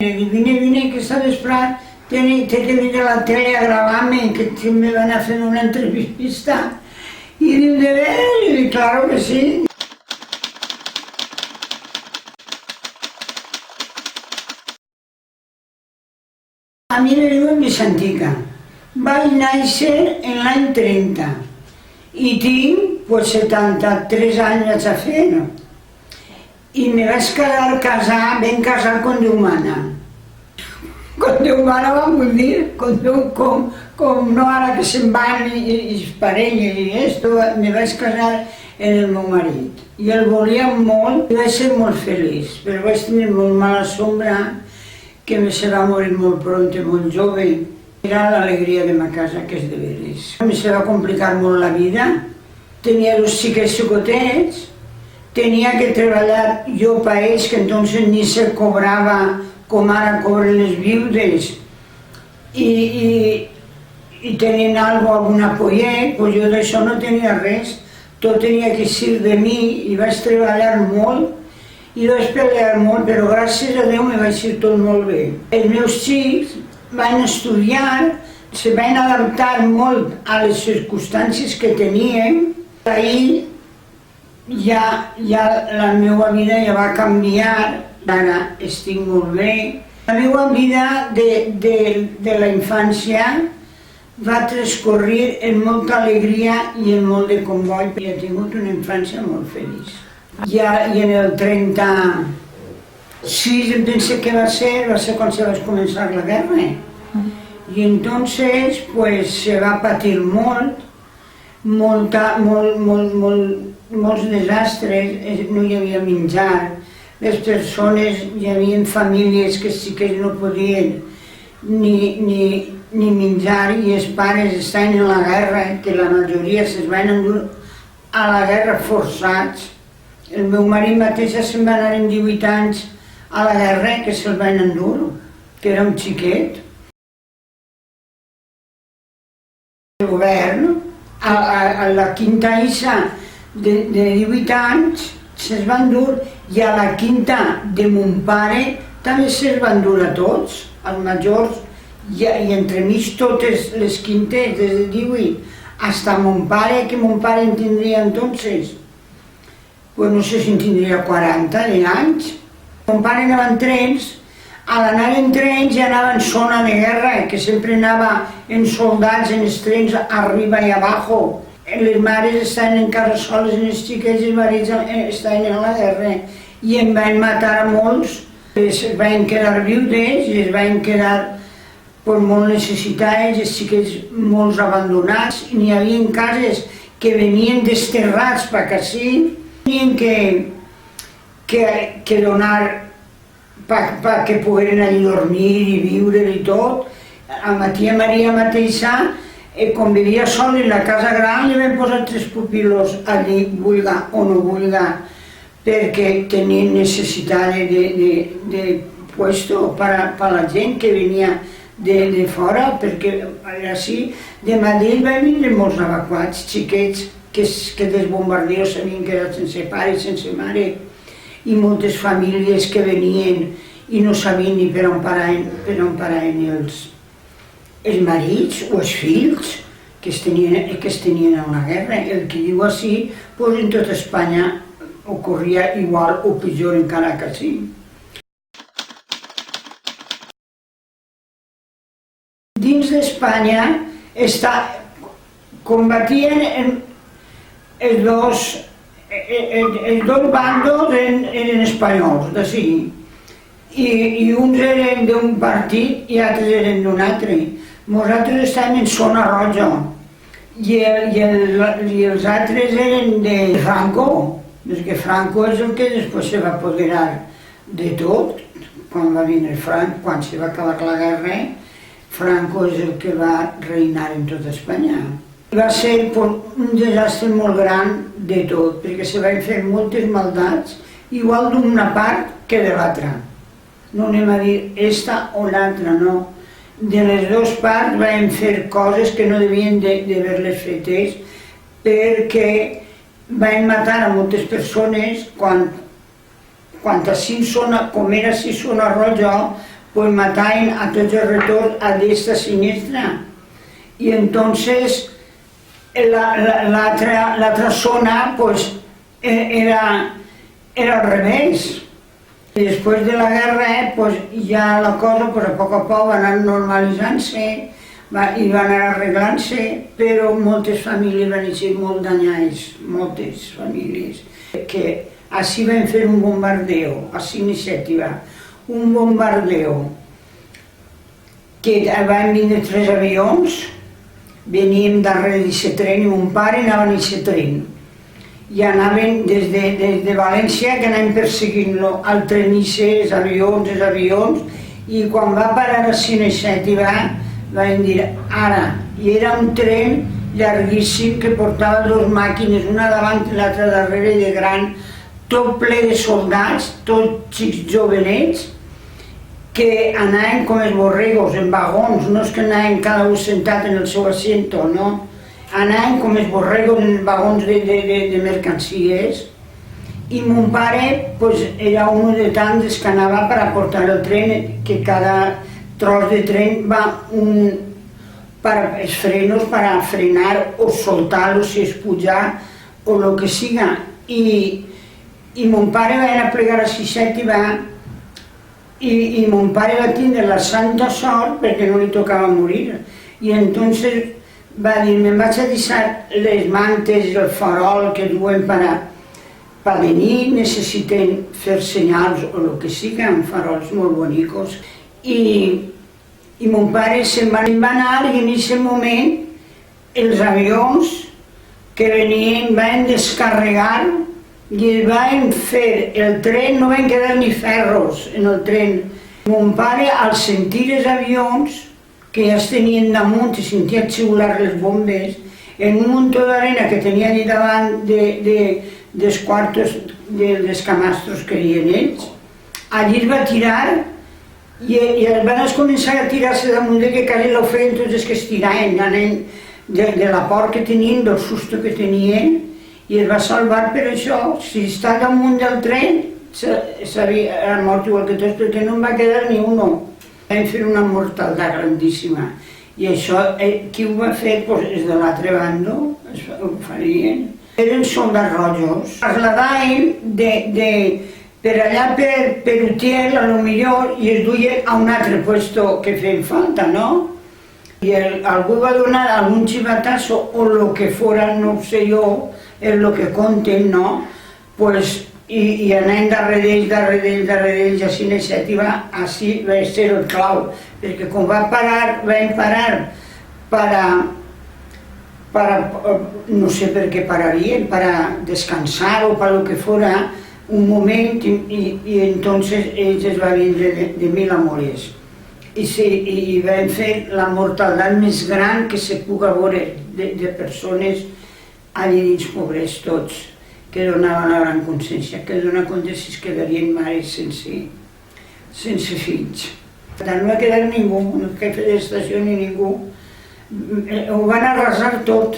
Vine aquesta vesprada, t'he de venir a la tele a gravar-me, que me van a fer una entrevista. I diu, de veres? I dic, claro que sí. A mi me diuen Vicentica. Vaig néixer en l'any 30 i tinc 73 anys vaig a fer, no? I me vaig casar, ben casar con Déu mana. Con Déu mana vam dir, com no ara que se'n van les parelles i esto, me vaig casar en el meu marit. I el volia molt, i vaig ser molt feliç, però vaig tenir molt mala sombra, que se va morir molt pront, molt jove. Era l'alegria de ma casa, que és de veres. Se va complicar molt la vida, tenia dos xiquets xicotets, tenia que treballar jo per ells, que entonces ni se cobrava com ara cobren les viudes, i tenien algun apollet, pues jo d'això no tenia res, tot tenia que ser de mi, i vaig treballar molt, i vaig pelear molt, però gràcies a Déu me vaig ser tot molt bé. Els meus xics van estudiar, se van adaptar molt a les circumstàncies que teníem. Ahir ja la meva vida ja va canviar, ara estic molt bé. La meva vida de la infància va transcorrer en molta alegria i en molt de comboi. He tingut una infància molt feliç. I en el 36 em penso que va ser quan se va començar la guerra. I entonces se va patir molts desastres, no hi havia menjar, les persones, hi havia famílies que sí que no podien ni menjar i els pares estaven en la guerra, que la majoria se'ls van endur a la guerra forçats. El meu marit mateix se'n va anar en 18 anys a la guerra, que se'l van endur, que era un xiquet. El govern, a la quinta Issa de 18 anys, se'ls va endur, i a la quinta de mon pare també se'ls va endur a tots, als majors, i entremig totes les quintes, des de 18, fins a mon pare, que mon pare en tindria entonces, pues no sé si en tindria 40 anys. Mon pare anava en trens, a l'anar en trens ja anava en zona de guerra, que sempre anava en soldats, en els trens, arriba i abajo. Les mares estaven en carrassoles, els xiquets i els marits estaven en la guerra, i en van matar a molts. Es van quedar viudes i es van quedar molt necessitats, els xiquets molts abandonats. N'hi havia cases que venien desterrats per ací, tenien que donar perquè pogueren allí dormir i viure i tot. A ma tia Maria mateixa, quan vivia sol en la casa gran, li vam posar 3 pupilos allí, vulga o no vulga, perquè tenien necessitat de puesto per a la gent que venia de fora, perquè així de Madrid van vindre molts evacuats, xiquets, que dels bombardeos s'havien quedat sense pare i sense mare, i moltes famílies que venien i no sabien ni per on paraven els marits o els fills que es tenien en la guerra. El que diu així, en tota Espanya ocorria igual o pitjor encara que així. Dins d'Espanya combatien els dos bandos eren espanyols, d'ací, i uns eren d'un partit i altres eren d'un altre. Nosaltres estàvem en zona roja i els altres eren de Franco, perquè Franco és el que després se va apoderar de tot, quan va vindre Franco, quan se va acabar la guerra. Franco és el que va reinar en tota Espanya. Va ser un desastre molt gran de tot, perquè se van fer moltes maldats, igual d'una part que de l'altra. No anem a dir esta o l'altra, no. De les dues parts van fer coses que no devien d'haver-les fetes, perquè van matar a moltes persones quan així, com era així zona roja, pues mataven a tots els retorns a destra i siniestra. I entonces l'altra zona pues era al revés. I després de la guerra pues ja la cosa pues, a poc va anar normalitzant-se i va anar arreglant-se, però moltes famílies van ser molt danyades, moltes famílies. Que així vam fer un bombardeo, així iniciativa, un bombardeo que van vindre 3 avions, veníem darrere d'aquest tren i mon pare anava en aquest tren. I anaven des de València, que anaven perseguint-lo, al tren i els avions, i quan va parar a Cineset i van dir ara. I era un tren llarguíssim que portava 2 màquines, una davant i l'altra darrere de gran, tot ple de soldats, tots xics jovenets, que anaven com els borregos, en vagons, no és que anaven cada un sentat en el seu asiento, no? Anaven com els borregos en vagons de mercancies. I mon pare era un de tants que anava per a portar el tren, que cada tros de tren va els frenos per a frenar o soltar-lo si es pujar o el que siga. I mon pare va anar a plegar a Sisset i mon pare va tindre la santa sort perquè no li tocava morir. I entonces va dir, me'n vaig a deixar les mantes i el farol que duen per venir, necessiten fer senyals o el que siga, amb farols molt bonicos. I mon pare se'n va anar i en aquest moment els avions que venien van descarregar i es van fer el tren, no van quedar ni ferros en el tren. Mon pare, al sentir els avions, que ja es tenien damunt i sentia xiular les bombes, en un muntó d'arena que tenia allà davant dels quartos dels camastros que hi havia ells, allí es va tirar i els van començar a tirar-se damunt que quasi ho feien tots els que es tiraven, de la por que tenien, del susto que tenien, i es va salvar per això. Si està damunt del tren, s'havia mort igual que tots, perquè no en va quedar ni un. Vam fer una mortaldat grandíssima. I això, qui ho va fer? Els de l'altre bando ho farien. Eren soldats rojos. Trasladaven per allà per Utiel, potser, i es duien a un altre lloc que feien falta, no? I algú va donar algun xivatazo o el que fora, no sé jo, és el que conten, no? I anant darrere d'ells, així iniciativa, així va ser el clau, perquè quan van parar no sé per què pararien, per a descansar o per lo que fora, un moment, i entonces ells es van vindre de mil amores. I van fer la mortaldat més gran que se puga veure de persones allà dins, pobres tots, que donaven la gran consciència, que donaven compte si es quedarien mares sense fills. No va quedar ningú, no va fer estació ni ningú. Ho van arrasar tot.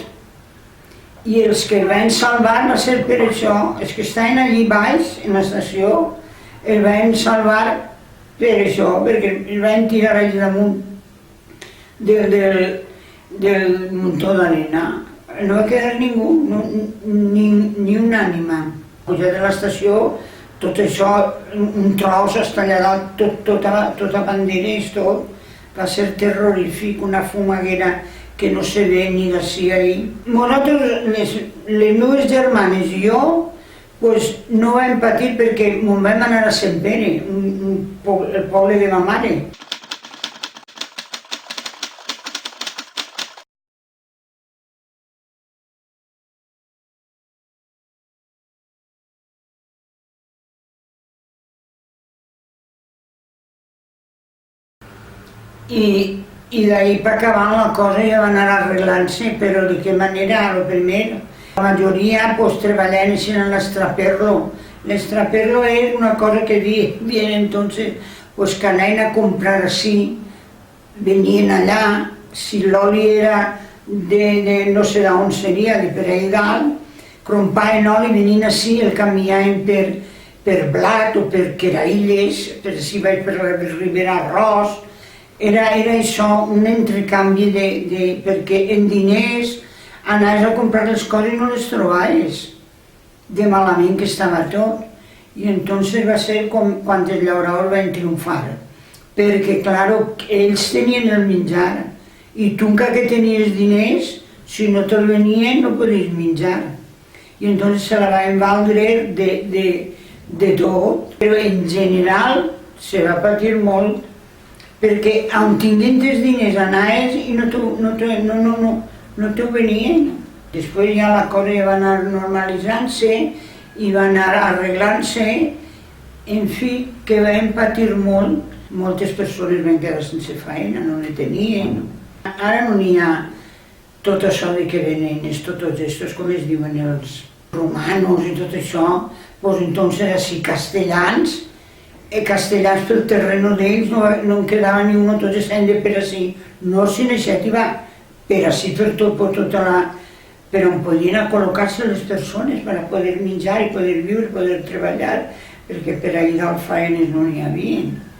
I els que van salvar va ser per això, els que estaven allí baix, en l'estació, els van salvar per això, perquè els van tirar allà damunt del muntó d'arena. No va quedar ningú, ni una ànima. Pujar de l'estació, tot això, un tros estalladat, tota banderes, tot, va ser terrorífic, una fumaguera que no se ve ni d'ací a ahí. Nosaltres, les meves germanes i jo, no vam patir perquè me'n vam anar a Sant Pere, el poble de ma mare. I d'ahir per acabar la cosa ja va anar arreglant-se, però de què manera? Lo primer, la majoria treballaven en l'estraperlo. L'estraperlo és una cosa que diuen entonces que anaven a comprar així, venien allà, si l'oli era de no sé d'on seria, de per ahí dalt, crompaven oli, venien així, el canviaven per blat o per queraïlles, per si vaig per la Ribera arròs. Era això, un entrecanvi perquè en diners anaves a comprar les coses i no les trobaves, de malament que estava tot. I entonces va ser quan els llauradors van triomfar, perquè, clar, ells tenien el menjar, i tu encara que tenies diners, si no te'l venien no podies menjar. I entonces se la van valdre de tot, però en general se va patir molt, perquè on tinguent els diners anaves i no t'ho venien. Després ja la cosa ja va anar normalitzant-se i va anar arreglant-se, en fi, que vam patir molt. Moltes persones van quedar sense feina, no ne tenien. Ara no n'hi ha tot això de que venen, tots estos, com es diuen, els romanos i tot això, doncs entonces així castellans pel terreno d'ells no en quedava ni un, tots estaven de per ací, no si iniciativa, per ací per tota la... per on podien col·locar-se les persones per a poder menjar i poder viure, poder treballar, perquè per ahir dalt faenes no n'hi havia.